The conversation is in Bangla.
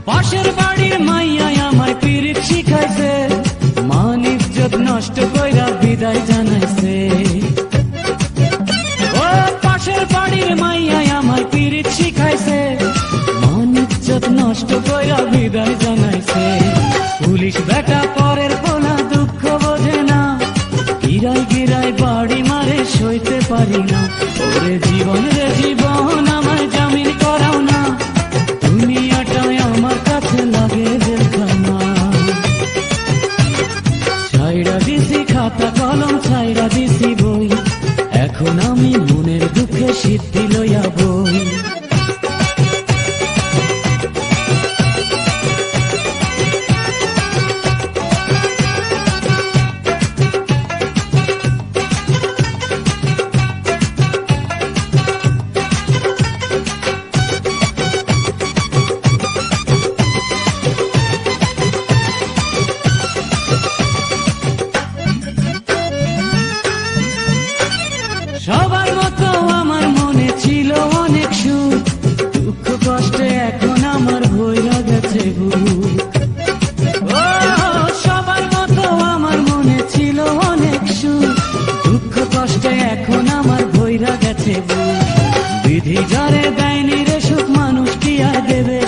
পাশের বাড়ির মাইয়া আমায় পীড়িত শিখাইছে, মান ইজ্জত নষ্ট কইরা বিদায় জানাইছে। ও পাশের বাড়ির মাইয়া আমায় পীড়িত শিখাইছে, মান ইজ্জত নষ্ট কইরা বিদায় জানাইছে। পুলিশ বেটা পরের পোলা দুঃখ বোঝে না, গিরাই গিরাই বাড়ি মারে সইতে পারি না। ওরে জীবন রে জীবন আমায় জামিন করাও না, দুনিয়াটাই আমার কাছে লাগে জেলখানা। ছাইড়া দিছি খাতা কলম, ছাইড়া দিছি বই, এখন আমি মনের দুঃখে সিদ্ধি লইয়া বই। সবার মতো আমার মনে ছিল অনেক সুখ, দুঃখ কষ্টে এখন আমার ভইরা গেছে বুক। ও সবার মতো আমার মনে ছিল অনেক সুখ, দুঃখ কষ্টে এখন আমার ভইরা গেছে বুক। বিধি যারে দেয়নি রে সুখ, মানুষ কি আর দেবে?